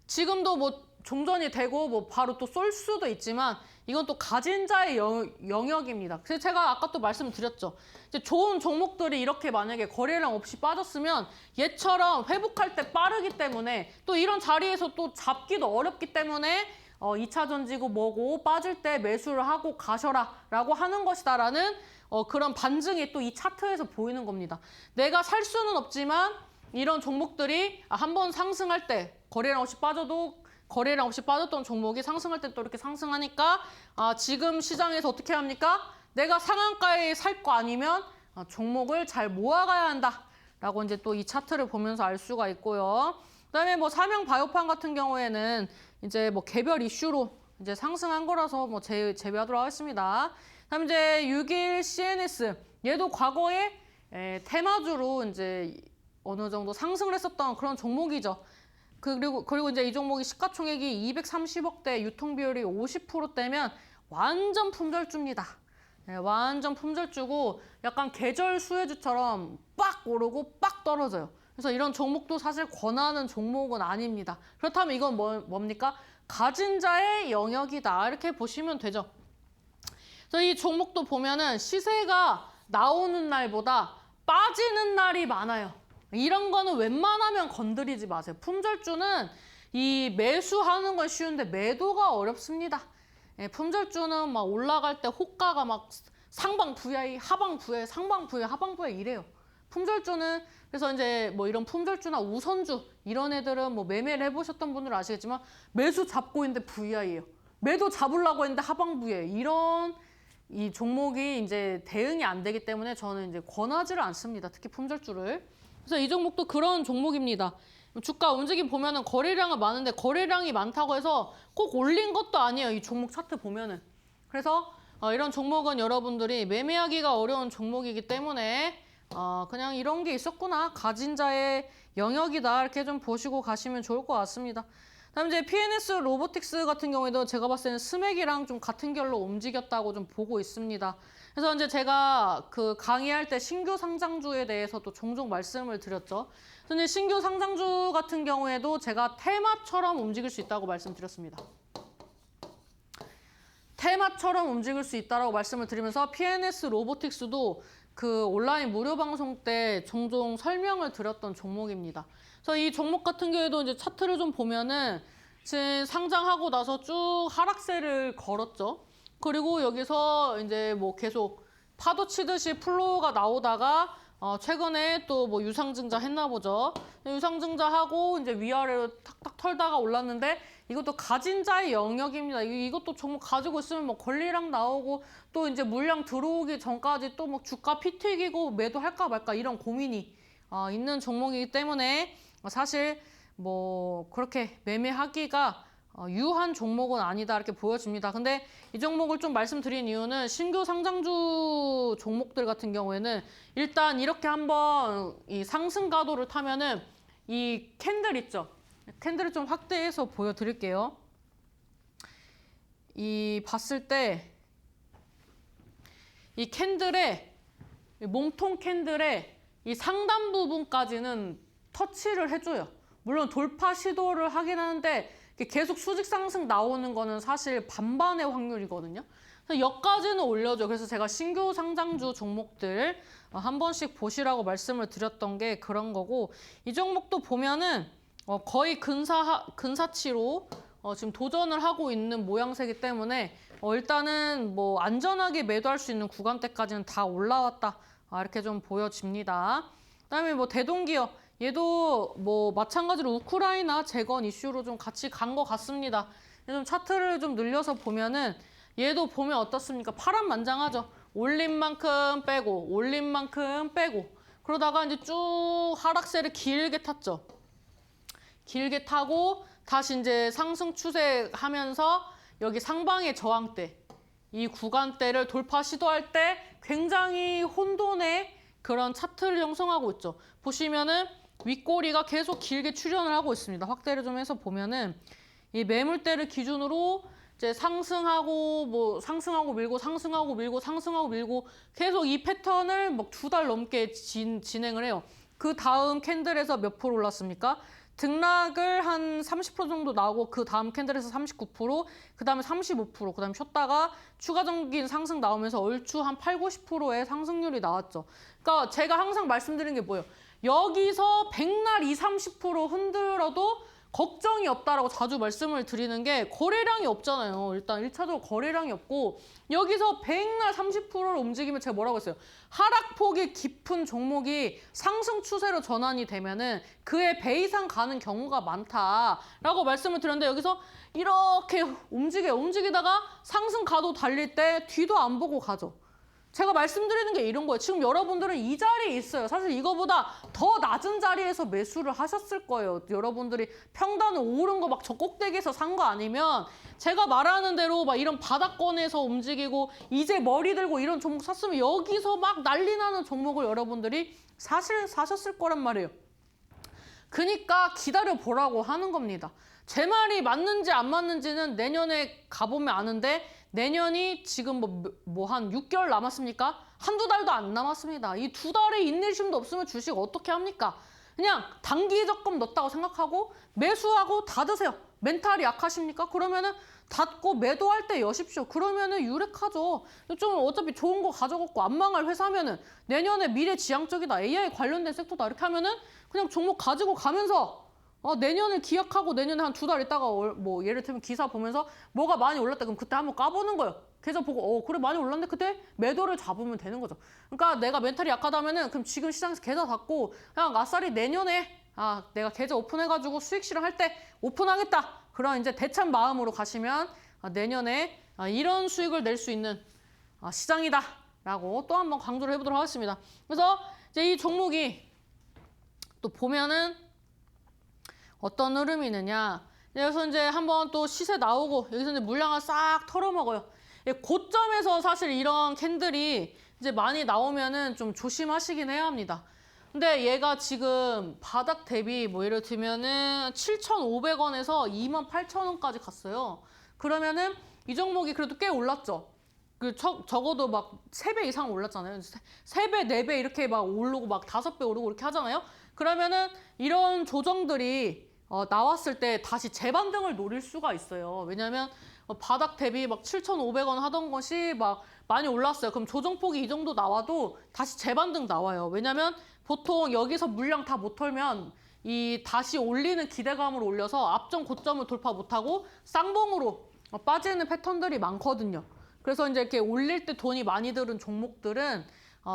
Speaker 1: 지금도 뭐 종전이 되고 뭐 바로 또 쏠 수도 있지만 이건 또 가진 자의 영역입니다. 그래서 제가 아까 또 말씀드렸죠. 이제 좋은 종목들이 이렇게 만약에 거래량 없이 빠졌으면 얘처럼 회복할 때 빠르기 때문에 또 이런 자리에서 또 잡기도 어렵기 때문에 2차 전지고 뭐고 빠질 때 매수를 하고 가셔라 라고 하는 것이다라는 그런 반증이 또 이 차트에서 보이는 겁니다. 내가 살 수는 없지만 이런 종목들이 한번 상승할 때 거래량 없이 빠졌던 종목이 상승할 때 또 이렇게 상승하니까 지금 시장에서 어떻게 합니까? 내가 상한가에 살 거 아니면 종목을 잘 모아가야 한다라고 이제 또 이 차트를 보면서 알 수가 있고요. 그다음에 뭐 삼양 바이오판 같은 경우에는 이제 뭐 개별 이슈로 이제 상승한 거라서 뭐 제외하도록 하겠습니다. 그다음 이제 6일 CNS 얘도 과거에 테마주로 이제 어느 정도 상승을 했었던 그런 종목이죠. 그리고 이제 이 종목이 시가총액이 230억대, 유통비율이 50%대면 완전 품절주입니다. 네, 완전 품절주고 약간 계절 수혜주처럼 빡 오르고 빡 떨어져요. 그래서 이런 종목도 사실 권하는 종목은 아닙니다. 그렇다면 이건 뭡니까? 가진 자의 영역이다. 이렇게 보시면 되죠. 그래서 이 종목도 보면은 시세가 나오는 날보다 빠지는 날이 많아요. 이런 거는 웬만하면 건드리지 마세요. 품절주는 이 매수하는 건 쉬운데 매도가 어렵습니다. 품절주는 막 올라갈 때 호가가 막 상방 VI, 하방 VI, 상방 VI, 하방 VI 이래요. 품절주는 그래서 이제 뭐 이런 품절주나 우선주 이런 애들은 뭐 매매를 해보셨던 분들은 아시겠지만 매수 잡고 있는데 VI예요. 매도 잡으려고 했는데 하방 VI 이런 이 종목이 이제 대응이 안 되기 때문에 저는 이제 권하지를 않습니다. 특히 품절주를. 그래서 이 종목도 그런 종목입니다. 주가 움직임 보면은 거래량은 많은데 거래량이 많다고 해서 꼭 올린 것도 아니에요. 이 종목 차트 보면은. 그래서 이런 종목은 여러분들이 매매하기가 어려운 종목이기 때문에 그냥 이런 게 있었구나. 가진 자의 영역이다. 이렇게 좀 보시고 가시면 좋을 것 같습니다. 다음 이제 PNS 로보틱스 같은 경우에도 제가 봤을 때는 스맥이랑 좀 같은 결로 움직였다고 좀 보고 있습니다. 그래서 이제 제가 그 강의할 때 신규 상장주에 대해서도 종종 말씀을 드렸죠. 근데 신규 상장주 같은 경우에도 제가 테마처럼 움직일 수 있다고 말씀드렸습니다. 테마처럼 움직일 수 있다고 말씀을 드리면서 PNS 로보틱스도 그 온라인 무료 방송 때 종종 설명을 드렸던 종목입니다. 그래서 이 종목 같은 경우에도 이제 차트를 좀 보면은 지금 상장하고 나서 쭉 하락세를 걸었죠. 그리고 여기서 이제 뭐 계속 파도 치듯이 플로우가 나오다가 최근에 또 뭐 유상증자 했나 보죠. 유상증자 하고 이제 위아래로 탁탁 털다가 올랐는데 이것도 가진 자의 영역입니다. 이것도 종목 가지고 있으면 뭐 권리랑 나오고 또 이제 물량 들어오기 전까지 또 뭐 주가 피 튀기고 매도할까 말까 이런 고민이 있는 종목이기 때문에 사실 뭐 그렇게 매매하기가 유한 종목은 아니다 이렇게 보여집니다. 근데 이 종목을 좀 말씀드린 이유는 신규 상장주 종목들 같은 경우에는 일단 이렇게 한번 이 상승 가도를 타면은 이 캔들 있죠. 캔들을 좀 확대해서 보여드릴게요. 이 봤을 때 이 캔들의 몸통 캔들의 이 상단 부분까지는 터치를 해줘요. 물론 돌파 시도를 하긴 하는데 계속 수직 상승 나오는 거는 사실 반반의 확률이거든요. 그래서 여기까지는 올려줘. 그래서 제가 신규 상장주 종목들 한 번씩 보시라고 말씀을 드렸던 게 그런 거고 이 종목도 보면은 거의 근사치로 지금 도전을 하고 있는 모양새이기 때문에 일단은 뭐 안전하게 매도할 수 있는 구간대까지는 다 올라왔다. 이렇게 좀 보여집니다. 그다음에 뭐 대동기업 얘도 뭐 마찬가지로 우크라이나 재건 이슈로 좀 같이 간 것 같습니다. 좀 차트를 좀 늘려서 보면은 얘도 보면 어떻습니까? 파란만장하죠. 올린 만큼 빼고 올린 만큼 빼고 그러다가 이제 쭉 하락세를 길게 탔죠. 길게 타고 다시 이제 상승 추세하면서 여기 상방의 저항대 이 구간대를 돌파 시도할 때 굉장히 혼돈의 그런 차트를 형성하고 있죠. 보시면은 윗꼬리가 계속 길게 출현을 하고 있습니다. 확대를 좀 해서 보면은 이 매물대를 기준으로 이제 상승하고 뭐 상승하고 밀고 상승하고 밀고 상승하고 밀고 계속 이 패턴을 막 2달 넘게 진행을 해요. 그 다음 캔들에서 몇 프로 올랐습니까? 등락을 한 30% 정도 나오고 그 다음 캔들에서 39%, 그 다음에 35%, 그 다음에 쉬었다가 추가적인 상승 나오면서 얼추 한 8, 90%의 상승률이 나왔죠. 그러니까 제가 항상 말씀드리는 게 뭐예요? 여기서 백날 20, 30% 흔들어도 걱정이 없다라고 자주 말씀을 드리는 게 거래량이 없잖아요. 일단 1차적으로 거래량이 없고 여기서 백날 30%를 움직이면 제가 뭐라고 했어요? 하락폭이 깊은 종목이 상승 추세로 전환이 되면은 그의 배 이상 가는 경우가 많다라고 말씀을 드렸는데 여기서 이렇게 움직이다가 상승 가도 달릴 때 뒤도 안 보고 가죠. 제가 말씀드리는 게 이런 거예요. 지금 여러분들은 이 자리에 있어요. 사실 이거보다 더 낮은 자리에서 매수를 하셨을 거예요. 여러분들이 평단을 오른 거 막 저 꼭대기에서 산 거 아니면 제가 말하는 대로 막 이런 바닥권에서 움직이고 이제 머리 들고 이런 종목 샀으면 여기서 막 난리 나는 종목을 여러분들이 사실 사셨을 거란 말이에요. 그러니까 기다려 보라고 하는 겁니다. 제 말이 맞는지 안 맞는지는 내년에 가보면 아는데 내년이 지금 뭐 한 6개월 남았습니까? 한두 달도 안 남았습니다. 이 2달의 인내심도 없으면 주식 어떻게 합니까? 그냥 단기 적금 넣었다고 생각하고 매수하고 닫으세요. 멘탈이 약하십니까? 그러면은 닫고 매도할 때 여십시오. 그러면은 유력하죠. 좀 어차피 좋은 거 가져갔고 안 망할 회사면은 내년에 미래지향적이다. AI 관련된 섹터다. 이렇게 하면은 그냥 종목 가지고 가면서 내년을 기약하고 내년에 한 2달 있다가 뭐 예를 들면 기사 보면서 뭐가 많이 올랐다 그럼 그때 한번 까보는 거예요. 계좌 보고 그래 많이 올랐는데 그때 매도를 잡으면 되는 거죠. 그러니까 내가 멘탈이 약하다면은 그럼 지금 시장에서 계좌 닫고 그냥 아싸리 내년에 내가 계좌 오픈해가지고 수익 실현할 때 오픈하겠다. 그런 이제 대찬 마음으로 가시면 내년에 이런 수익을 낼 수 있는 시장이다라고 또 한번 강조를 해보도록 하겠습니다. 그래서 이제 이 종목이 또 보면은 어떤 흐름이 있느냐. 여기서 이제 한번 또 시세 나오고 여기서 이제 물량을 싹 털어먹어요. 고점에서 사실 이런 캔들이 이제 많이 나오면은 좀 조심하시긴 해야 합니다. 근데 얘가 지금 바닥 대비 뭐 예를 들면은 7,500원에서 28,000원까지 갔어요. 그러면은 이 종목이 그래도 꽤 올랐죠. 적어도 막 3배 이상 올랐잖아요. 3배, 4배 이렇게 막 오르고 막 5배 오르고 이렇게 하잖아요. 그러면은 이런 조정들이 나왔을 때 다시 재반등을 노릴 수가 있어요. 왜냐면 바닥 대비 막 7,500원 하던 것이 막 많이 올랐어요. 그럼 조정폭이 이 정도 나와도 다시 재반등 나와요. 왜냐면 보통 여기서 물량 다 못 털면 이 다시 올리는 기대감으로 올려서 앞전 고점을 돌파 못하고 쌍봉으로 빠지는 패턴들이 많거든요. 그래서 이제 이렇게 올릴 때 돈이 많이 들은 종목들은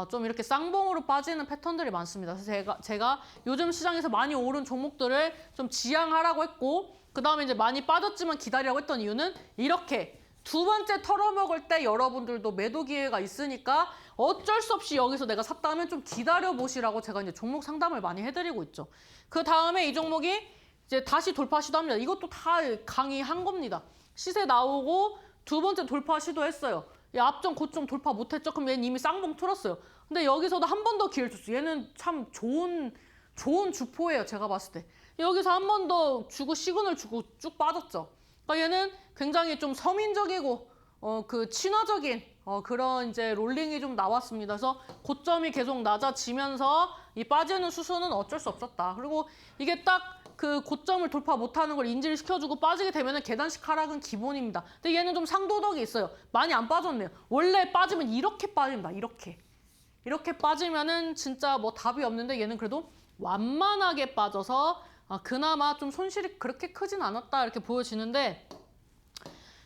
Speaker 1: 좀 이렇게 쌍봉으로 빠지는 패턴들이 많습니다. 그래서 제가 요즘 시장에서 많이 오른 종목들을 좀 지양하라고 했고, 그 다음에 이제 많이 빠졌지만 기다리라고 했던 이유는 이렇게 두 번째 털어먹을 때 여러분들도 매도 기회가 있으니까 어쩔 수 없이 여기서 내가 샀다면 좀 기다려보시라고 제가 이제 종목 상담을 많이 해드리고 있죠. 그 다음에 이 종목이 이제 다시 돌파 시도합니다. 이것도 다 강의한 겁니다. 시세 나오고 두 번째 돌파 시도했어요. 앞전 고점 돌파 못했죠? 그럼 얘는 이미 쌍봉 틀었어요. 근데 여기서도 한 번 더 기회를 줬어요. 얘는 참 좋은 주포예요. 제가 봤을 때. 여기서 한 번 더 주고 시그널 주고 쭉 빠졌죠. 그러니까 얘는 굉장히 좀 서민적이고 그 친화적인 그런 이제 롤링이 좀 나왔습니다. 그래서 고점이 계속 낮아지면서 이 빠지는 수순은 어쩔 수 없었다. 그리고 이게 딱 그 고점을 돌파 못하는 걸 인지를 시켜주고 빠지게 되면 계단식 하락은 기본입니다. 근데 얘는 좀 상도덕이 있어요. 많이 안 빠졌네요. 원래 빠지면 이렇게 빠집니다. 이렇게 빠지면은 진짜 뭐 답이 없는데 얘는 그래도 완만하게 빠져서 그나마 좀 손실이 그렇게 크진 않았다 이렇게 보여지는데,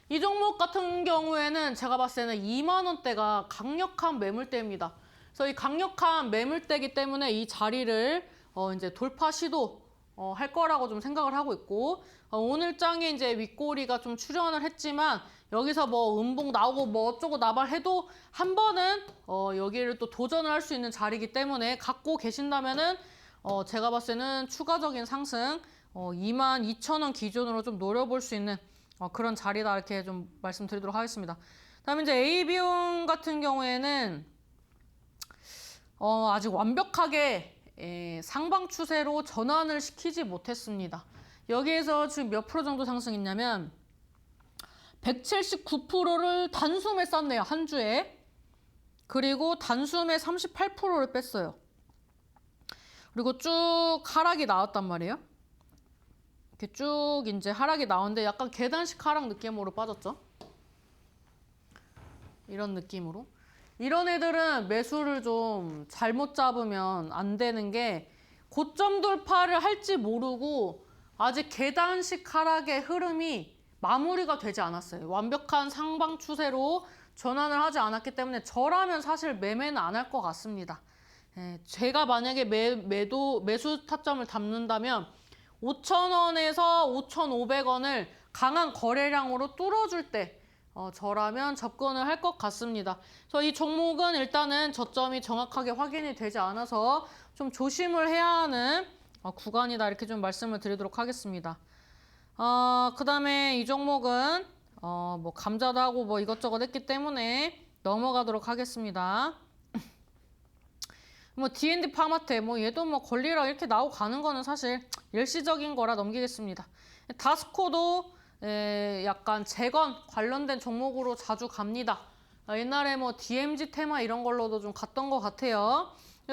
Speaker 1: 이 종목 같은 경우에는 제가 봤을 때는 2만 원대가 강력한 매물대입니다. 그래서 이 강력한 매물대이기 때문에 이 자리를 이제 돌파 시도 할 거라고 좀 생각을 하고 있고, 오늘 장에 이제 윗꼬리가 좀 출현을 했지만 여기서 뭐 음봉 나오고 뭐 어쩌고 나발해도 한 번은 여기를 또 도전을 할 수 있는 자리이기 때문에 갖고 계신다면은 제가 봤을 때는 추가적인 상승 22,000원 기준으로 좀 노려볼 수 있는 그런 자리다 이렇게 좀 말씀드리도록 하겠습니다. 다음에 이제 AB용 같은 경우에는 아직 완벽하게 상방 추세로 전환을 시키지 못했습니다. 여기에서 지금 몇 프로 정도 상승했냐면 179%를 단숨에 쌌네요. 한 주에. 그리고 단숨에 38%를 뺐어요. 그리고 쭉 하락이 나왔단 말이에요. 이렇게 쭉 이제 하락이 나오는데 약간 계단식 하락 느낌으로 빠졌죠. 이런 느낌으로. 이런 애들은 매수를 좀 잘못 잡으면 안 되는 게, 고점 돌파를 할지 모르고 아직 계단식 하락의 흐름이 마무리가 되지 않았어요. 완벽한 상방 추세로 전환을 하지 않았기 때문에 저라면 사실 매매는 안 할 것 같습니다. 제가 만약에 매수 타점을 잡는다면 5,000원에서 5,500원을 강한 거래량으로 뚫어줄 때 저라면 접근을 할 것 같습니다. 그래서 이 종목은 일단은 저점이 정확하게 확인이 되지 않아서 좀 조심을 해야 하는 구간이다 이렇게 좀 말씀을 드리도록 하겠습니다. 그 다음에 이 종목은 뭐 감자도 하고 뭐 이것저것 했기 때문에 넘어가도록 하겠습니다. 뭐 D&D 파마테 뭐 얘도 뭐 권리락 이렇게 나오고 가는 거는 사실 일시적인 거라 넘기겠습니다. 다스코도 약간 재건 관련된 종목으로 자주 갑니다. 옛날에 뭐 DMZ 테마 이런 걸로도 좀 갔던 것 같아요.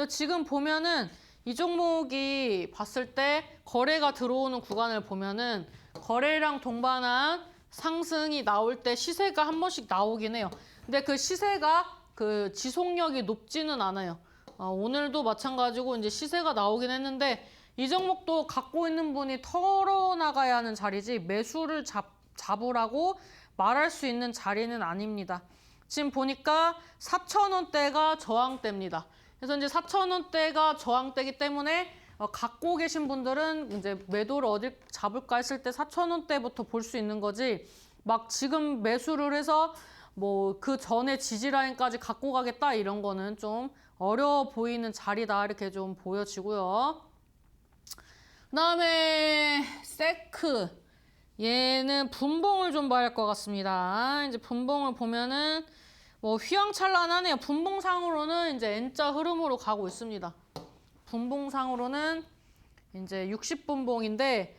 Speaker 1: 지금 보면은 이 종목이 봤을 때 거래가 들어오는 구간을 보면은 거래량 동반한 상승이 나올 때 시세가 한 번씩 나오긴 해요. 근데 그 시세가 그 지속력이 높지는 않아요. 오늘도 마찬가지고 이제 시세가 나오긴 했는데 이 종목도 갖고 있는 분이 털어나가야 하는 자리지 매수를 잡으라고 말할 수 있는 자리는 아닙니다. 지금 보니까 4,000원대가 저항대입니다. 그래서 이제 4,000원대가 저항대이기 때문에 갖고 계신 분들은 이제 매도를 어딜 잡을까 했을 때 4,000원대부터 볼 수 있는 거지, 막 지금 매수를 해서 뭐 그 전에 지지라인까지 갖고 가겠다 이런 거는 좀 어려워 보이는 자리다 이렇게 좀 보여지고요. 그다음에 세크. 얘는 분봉을 좀 봐야 할 것 같습니다. 이제 분봉을 보면은 뭐 휘황찬란하네요. 분봉상으로는 이제 N자 흐름으로 가고 있습니다. 분봉상으로는 이제 60분봉인데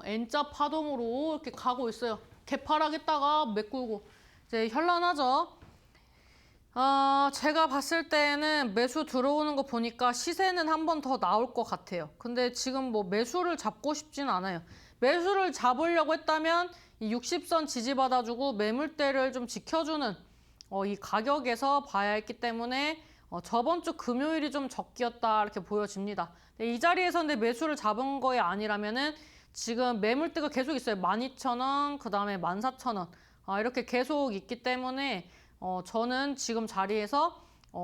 Speaker 1: N자 파동으로 이렇게 가고 있어요. 개파락했다가 메꾸고 이제 현란하죠. 제가 봤을 때는 매수 들어오는 거 보니까 시세는 한 번 더 나올 것 같아요. 근데 지금 뭐 매수를 잡고 싶지는 않아요. 매수를 잡으려고 했다면 이 60선 지지받아주고 매물대를 좀 지켜주는 이 가격에서 봐야 했기 때문에 저번 주 금요일이 좀 적기였다 이렇게 보여집니다. 이 자리에서 근데 매수를 잡은 거에 아니라면은 지금 매물대가 계속 있어요. 12,000원, 그 다음에 14,000원 이렇게 계속 있기 때문에 저는 지금 자리에서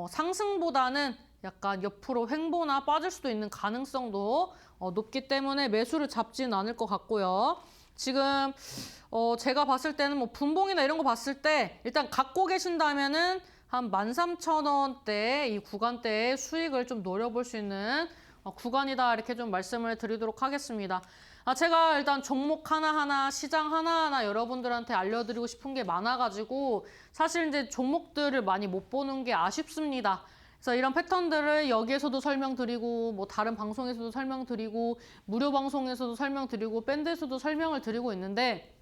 Speaker 1: 상승보다는 약간 옆으로 횡보나 빠질 수도 있는 가능성도 높기 때문에 매수를 잡지는 않을 것 같고요. 지금 제가 봤을 때는 뭐 분봉이나 이런 거 봤을 때 일단 갖고 계신다면은 한 13,000원대 이 구간대의 수익을 좀 노려볼 수 있는 구간이다 이렇게 좀 말씀을 드리도록 하겠습니다. 제가 일단 종목 하나하나, 시장 하나하나 여러분들한테 알려드리고 싶은 게 많아가지고 사실 이제 종목들을 많이 못 보는 게 아쉽습니다. 그래서 이런 패턴들을 여기에서도 설명드리고 뭐 다른 방송에서도 설명드리고 무료 방송에서도 설명드리고 밴드에서도 설명을 드리고 있는데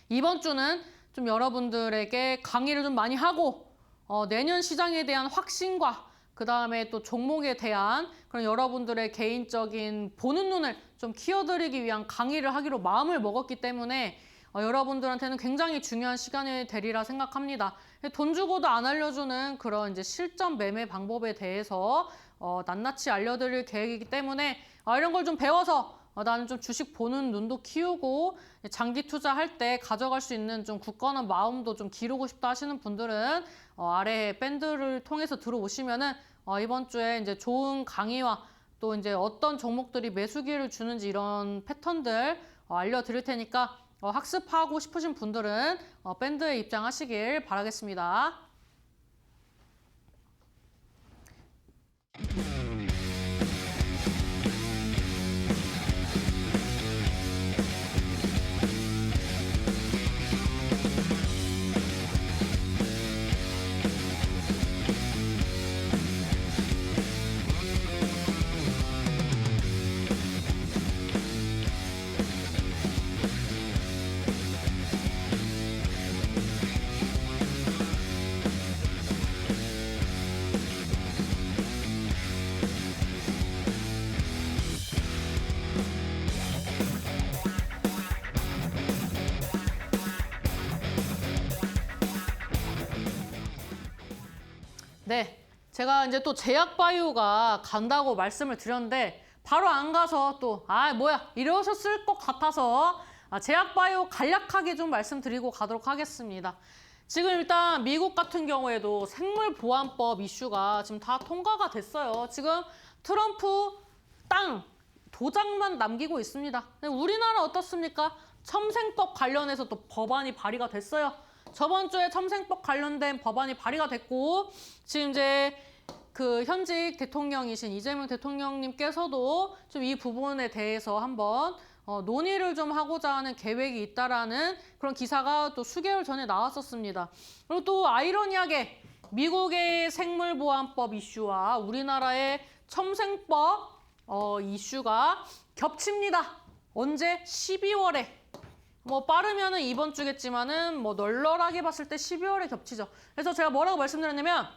Speaker 1: 이번 주는 좀 여러분들에게 강의를 좀 많이 하고 내년 시장에 대한 확신과 그 다음에 또 종목에 대한 그런 여러분들의 개인적인 보는 눈을 좀 키워드리기 위한 강의를 하기로 마음을 먹었기 때문에 여러분들한테는 굉장히 중요한 시간이 되리라 생각합니다. 돈 주고도 안 알려주는 그런 이제 실전 매매 방법에 대해서 낱낱이 알려드릴 계획이기 때문에 이런 걸 좀 배워서 나는 좀 주식 보는 눈도 키우고 장기 투자할 때 가져갈 수 있는 좀 굳건한 마음도 좀 기르고 싶다 하시는 분들은 아래 밴드를 통해서 들어오시면은 이번 주에 이제 좋은 강의와 또 이제 어떤 종목들이 매수기를 주는지 이런 패턴들 알려드릴 테니까 학습하고 싶으신 분들은 밴드에 입장하시길 바라겠습니다. 네, 제가 이제 또 제약바이오가 간다고 말씀을 드렸는데 바로 안 가서 또 뭐야 이러셨을 것 같아서 제약바이오 간략하게 좀 말씀드리고 가도록 하겠습니다. 지금 일단 미국 같은 경우에도 생물보안법 이슈가 지금 다 통과가 됐어요. 지금 트럼프 땅 도장만 남기고 있습니다. 우리나라 어떻습니까? 첨생법 관련해서 또 법안이 발의가 됐어요. 저번 주에 첨생법 관련된 법안이 발의가 됐고 지금 이제 그 현직 대통령이신 이재명 대통령님께서도 좀 이 부분에 대해서 한번 논의를 좀 하고자 하는 계획이 있다라는 그런 기사가 또 수개월 전에 나왔었습니다. 그리고 또 아이러니하게 미국의 생물보안법 이슈와 우리나라의 첨생법 이슈가 겹칩니다. 언제? 12월에. 뭐 빠르면은 이번 주겠지만은 뭐 널널하게 봤을 때 12월에 겹치죠. 그래서 제가 뭐라고 말씀드렸냐면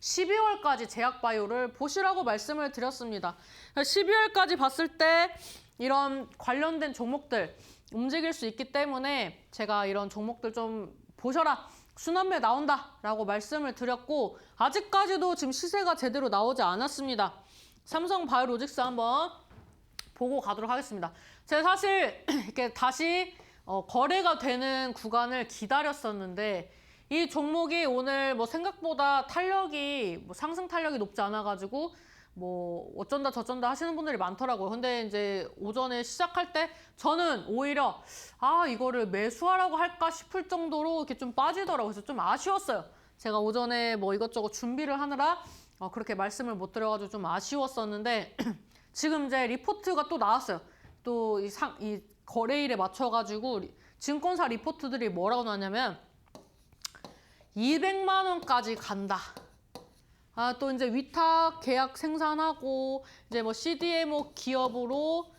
Speaker 1: 12월까지 제약바이오를 보시라고 말씀을 드렸습니다. 12월까지 봤을 때 이런 관련된 종목들 움직일 수 있기 때문에 제가 이런 종목들 좀 보셔라. 순환매 나온다라고 말씀을 드렸고 아직까지도 지금 시세가 제대로 나오지 않았습니다. 삼성바이오로직스 한번 보고 가도록 하겠습니다. 제가 사실 이렇게 다시 거래가 되는 구간을 기다렸었는데 이 종목이 오늘 뭐 생각보다 탄력이 상승 탄력이 높지 않아가지고 뭐 어쩐다 저쩐다 하시는 분들이 많더라고요. 근데 이제 오전에 시작할 때 저는 오히려 이거를 매수하라고 할까 싶을 정도로 이렇게 좀 빠지더라고요. 그래서 좀 아쉬웠어요. 제가 오전에 뭐 이것저것 준비를 하느라 그렇게 말씀을 못 드려가지고 좀 아쉬웠었는데 지금 이제 리포트가 또 나왔어요. 또 이 거래일에 맞춰가지고 증권사 리포트들이 뭐라고 나왔냐면 200만 원까지 간다. 또 이제 위탁 계약 생산하고 이제 뭐 CDMO 기업으로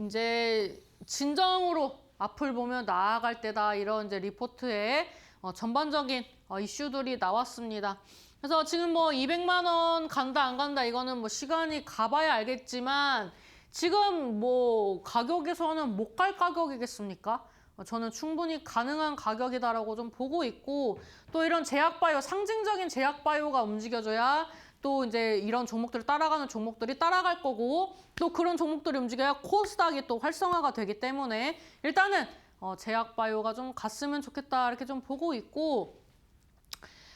Speaker 1: 이제 진정으로 앞을 보며 나아갈 때다. 이런 이제 리포트에 전반적인 이슈들이 나왔습니다. 그래서 지금 뭐 200만 원 간다 안 간다 이거는 뭐 시간이 가봐야 알겠지만 지금 뭐 가격에서는 못 갈 가격이겠습니까? 저는 충분히 가능한 가격이다라고 좀 보고 있고 또 이런 제약바이오, 상징적인 제약바이오가 움직여줘야 또 이제 이런 종목들을 따라가는 종목들이 따라갈 거고 또 그런 종목들이 움직여야 코스닥이 또 활성화가 되기 때문에 일단은 제약바이오가 좀 갔으면 좋겠다 이렇게 좀 보고 있고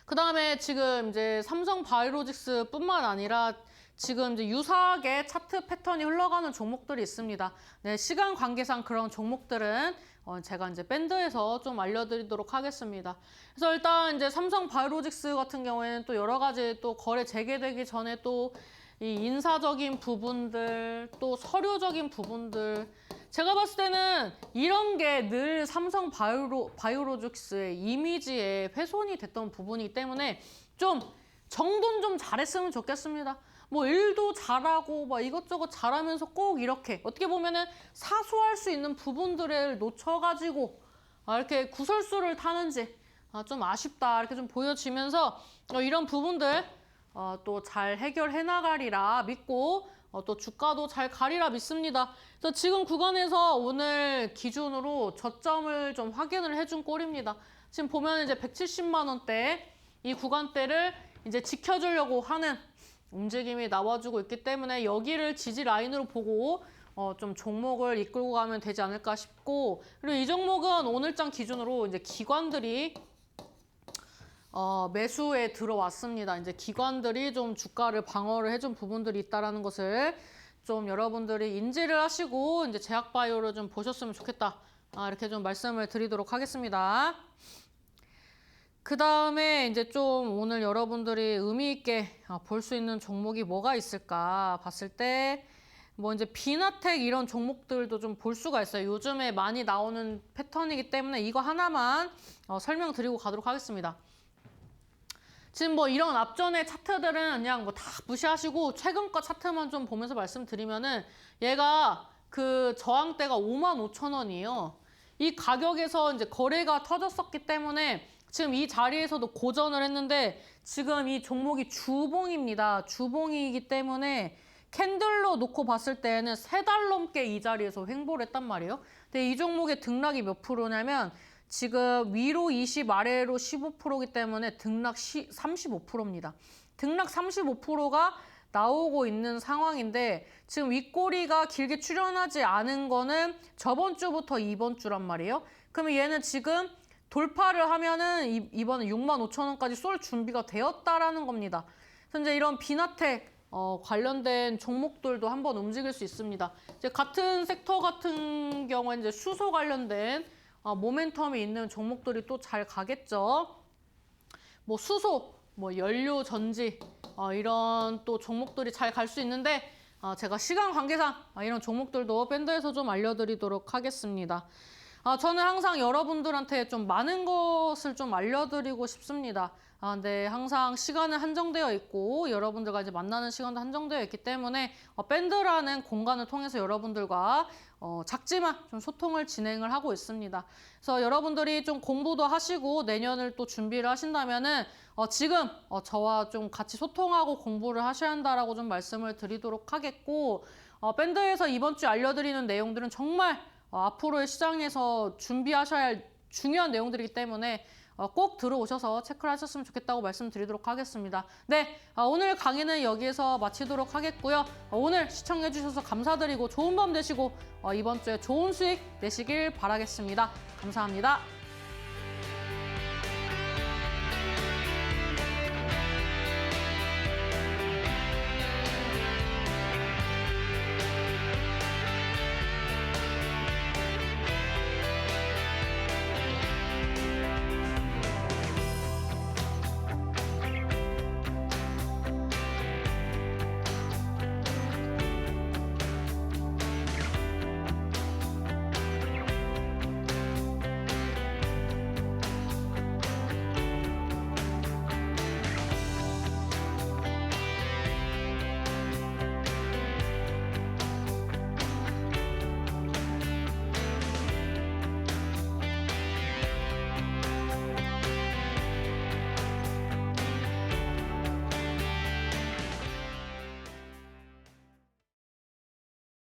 Speaker 1: 그 다음에 지금 이제 삼성바이오로직스뿐만 아니라 지금 이제 유사하게 차트 패턴이 흘러가는 종목들이 있습니다. 네, 시간 관계상 그런 종목들은 제가 이제 밴드에서 좀 알려드리도록 하겠습니다. 그래서 일단 이제 삼성바이오로직스 같은 경우에는 또 여러 가지 또 거래 재개되기 전에 또 이 인사적인 부분들, 또 서류적인 부분들 제가 봤을 때는 이런 게 늘 삼성바이오로직스의 이미지에 훼손이 됐던 부분이기 때문에 좀 정돈 좀 잘했으면 좋겠습니다. 뭐 일도 잘하고 막 이것저것 잘하면서 꼭 이렇게 어떻게 보면은 사소할 수 있는 부분들을 놓쳐가지고 이렇게 구설수를 타는지 좀 아쉽다 이렇게 좀 보여지면서 이런 부분들 또 잘 해결해 나가리라 믿고 또 주가도 잘 가리라 믿습니다. 그래서 지금 구간에서 오늘 기준으로 저점을 좀 확인을 해준 꼴입니다. 지금 보면 이제 170만 원대 이 구간대를 이제 지켜주려고 하는 움직임이 나와주고 있기 때문에 여기를 지지 라인으로 보고 좀 종목을 이끌고 가면 되지 않을까 싶고 그리고 이 종목은 오늘장 기준으로 이제 기관들이 매수에 들어왔습니다. 이제 기관들이 좀 주가를 방어를 해준 부분들이 있다라는 것을 좀 여러분들이 인지를 하시고 이제 제약바이오를 좀 보셨으면 좋겠다. 이렇게 좀 말씀을 드리도록 하겠습니다. 그 다음에 이제 좀 오늘 여러분들이 의미 있게 볼 수 있는 종목이 뭐가 있을까 봤을 때 뭐 이제 비나텍 이런 종목들도 좀 볼 수가 있어요. 요즘에 많이 나오는 패턴이기 때문에 이거 하나만 설명드리고 가도록 하겠습니다. 지금 뭐 이런 앞전의 차트들은 그냥 뭐 다 무시하시고 최근 거 차트만 좀 보면서 말씀드리면은 얘가 그 저항대가 55,000원이에요. 이 가격에서 이제 거래가 터졌었기 때문에 지금 이 자리에서도 고전을 했는데 지금 이 종목이 주봉입니다. 주봉이기 때문에 캔들로 놓고 봤을 때는 3달 넘게 이 자리에서 횡보를 했단 말이에요. 근데 이 종목의 등락이 몇 프로냐면 지금 위로 20, 아래로 15%이기 때문에 등락 35%입니다. 등락 35%가 나오고 있는 상황인데 지금 윗꼬리가 길게 출현하지 않은 거는 저번 주부터 이번 주란 말이에요. 그러면 얘는 지금 돌파를 하면은 이번에 65,000원까지 쏠 준비가 되었다라는 겁니다. 그래서 이제 이런 비나텍 관련된 종목들도 한번 움직일 수 있습니다. 이제 같은 섹터 같은 경우에 이제 수소 관련된 모멘텀이 있는 종목들이 또 잘 가겠죠. 뭐 수소, 뭐 연료 전지 이런 또 종목들이 잘 갈 수 있는데 제가 시간 관계상 이런 종목들도 밴드에서 좀 알려드리도록 하겠습니다. 저는 항상 여러분들한테 좀 많은 것을 좀 알려드리고 싶습니다. 근데 항상 시간은 한정되어 있고 여러분들과 이제 만나는 시간도 한정되어 있기 때문에 밴드라는 공간을 통해서 여러분들과 작지만 좀 소통을 진행을 하고 있습니다. 그래서 여러분들이 좀 공부도 하시고 내년을 또 준비를 하신다면은 지금 저와 좀 같이 소통하고 공부를 하셔야 한다라고 좀 말씀을 드리도록 하겠고 밴드에서 이번 주 알려드리는 내용들은 정말 앞으로의 시장에서 준비하셔야 할 중요한 내용들이기 때문에 꼭 들어오셔서 체크를 하셨으면 좋겠다고 말씀드리도록 하겠습니다. 네, 오늘 강의는 여기에서 마치도록 하겠고요. 오늘 시청해주셔서 감사드리고 좋은 밤 되시고 이번 주에 좋은 수익 내시길 바라겠습니다. 감사합니다.